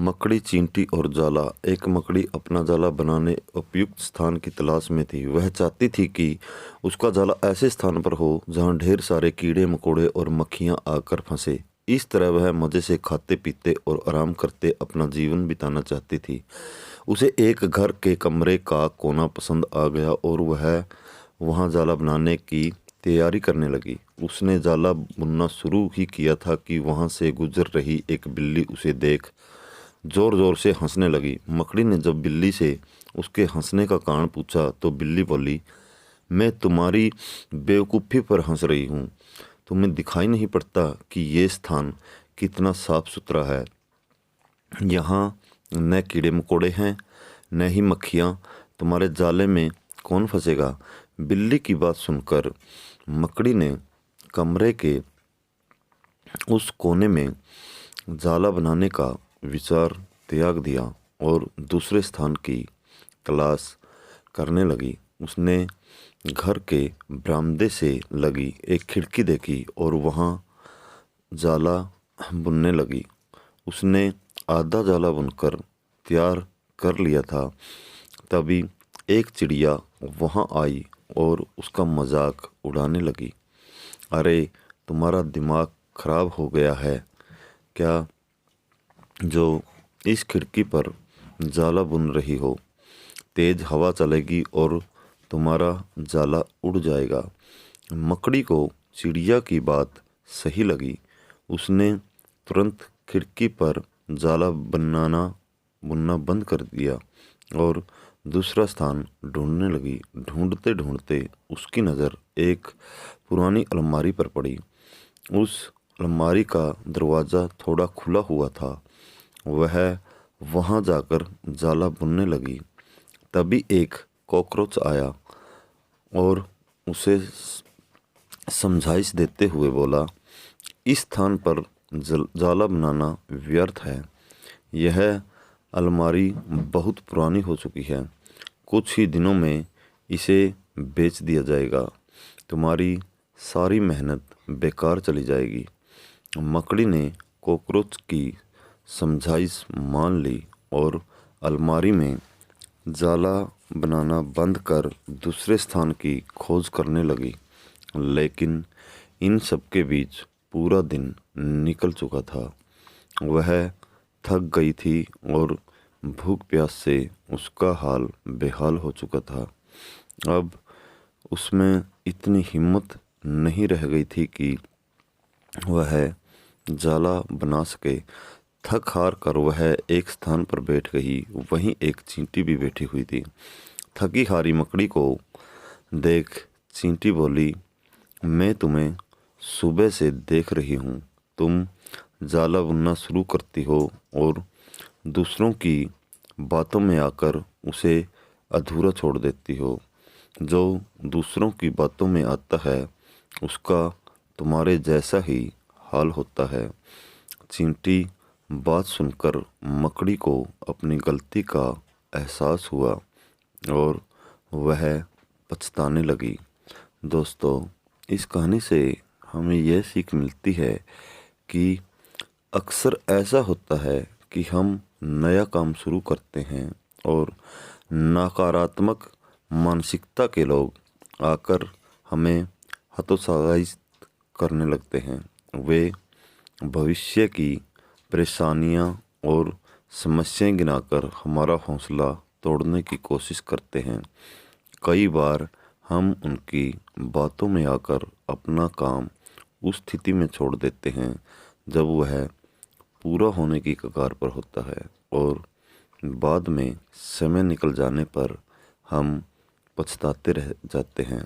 मकड़ी, चींटी और जाला। एक मकड़ी अपना जाला बनाने उपयुक्त स्थान की तलाश में थी। वह चाहती थी कि उसका जाला ऐसे स्थान पर हो जहां ढेर सारे कीड़े मकोड़े और मक्खियां आकर फंसे। इस तरह वह मज़े से खाते पीते और आराम करते अपना जीवन बिताना चाहती थी। उसे एक घर के कमरे का कोना पसंद आ गया और वह वहां जाला बनाने की तैयारी करने लगी। उसने जाला बुनना शुरू ही किया था कि वहां से गुजर रही एक बिल्ली उसे देख जोर जोर से हंसने लगी। मकड़ी ने जब बिल्ली से उसके हंसने का कारण पूछा तो बिल्ली बोली, मैं तुम्हारी बेवकूफ़ी पर हंस रही हूँ। तुम्हें दिखाई नहीं पड़ता कि ये स्थान कितना साफ सुथरा है। यहाँ न कीड़े मकोड़े हैं न ही मक्खियाँ। तुम्हारे जाले में कौन फंसेगा। बिल्ली की बात सुनकर मकड़ी ने कमरे के उस कोने में जाला बनाने का विचार त्याग दिया और दूसरे स्थान की तलाश करने लगी। उसने घर के बरामदे से लगी एक खिड़की देखी और वहाँ जाला बुनने लगी। उसने आधा जाला बुनकर तैयार कर लिया था। तभी एक चिड़िया वहाँ आई और उसका मजाक उड़ाने लगी। अरे, तुम्हारा दिमाग खराब हो गया है क्या, जो इस खिड़की पर जाला बुन रही हो। तेज हवा चलेगी और तुम्हारा जाला उड़ जाएगा। मकड़ी को चिड़िया की बात सही लगी। उसने तुरंत खिड़की पर जाला बुनना बंद कर दिया और दूसरा स्थान ढूंढने लगी। ढूंढते ढूंढते उसकी नज़र एक पुरानी अलमारी पर पड़ी। उस अलमारी का दरवाज़ा थोड़ा खुला हुआ था। वह वहां जाकर जाला बुनने लगी। तभी एक कॉकरोच आया और उसे समझाइश देते हुए बोला, इस स्थान पर जाला बनाना व्यर्थ है। यह अलमारी बहुत पुरानी हो चुकी है। कुछ ही दिनों में इसे बेच दिया जाएगा। तुम्हारी सारी मेहनत बेकार चली जाएगी। मकड़ी ने कॉकरोच की समझाइश मान ली और अलमारी में जाला बनाना बंद कर दूसरे स्थान की खोज करने लगी। लेकिन इन सब के बीच पूरा दिन निकल चुका था। वह थक गई थी और भूख प्यास से उसका हाल बेहाल हो चुका था। अब उसमें इतनी हिम्मत नहीं रह गई थी कि वह जाला बना सके। थक हार कर वह एक स्थान पर बैठ गई। वहीं एक चींटी भी बैठी हुई थी। थकी हारी मकड़ी को देख चींटी बोली, मैं तुम्हें सुबह से देख रही हूँ। तुम जाला बुनना शुरू करती हो और दूसरों की बातों में आकर उसे अधूरा छोड़ देती हो। जो दूसरों की बातों में आता है उसका तुम्हारे जैसा ही हाल होता है। चींटी बात सुनकर मकड़ी को अपनी गलती का एहसास हुआ और वह पछताने लगी। दोस्तों, इस कहानी से हमें यह सीख मिलती है कि अक्सर ऐसा होता है कि हम नया काम शुरू करते हैं और नकारात्मक मानसिकता के लोग आकर हमें हतोत्साहित करने लगते हैं। वे भविष्य की परेशानियां और समस्याएं गिनाकर हमारा हौसला तोड़ने की कोशिश करते हैं। कई बार हम उनकी बातों में आकर अपना काम उस स्थिति में छोड़ देते हैं जब वह पूरा होने की कगार पर होता है और बाद में समय निकल जाने पर हम पछताते रह जाते हैं।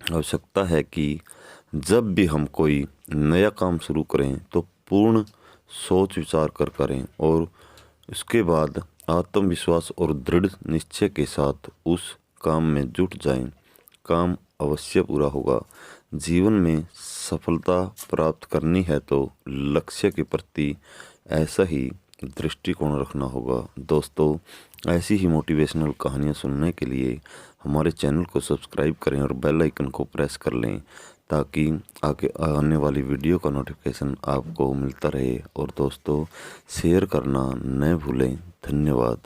आवश्यकता है कि जब भी हम कोई नया काम शुरू करें तो पूर्ण सोच विचार कर करें और उसके बाद आत्मविश्वास और दृढ़ निश्चय के साथ उस काम में जुट जाएं। काम अवश्य पूरा होगा। जीवन में सफलता प्राप्त करनी है तो लक्ष्य के प्रति ऐसा ही दृष्टिकोण रखना होगा। दोस्तों, ऐसी ही मोटिवेशनल कहानियाँ सुनने के लिए हमारे चैनल को सब्सक्राइब करें और बेल आइकन को प्रेस कर लें ताकि आगे आने वाली वीडियो का नोटिफिकेशन आपको मिलता रहे। और दोस्तों शेयर करना न भूलें। धन्यवाद।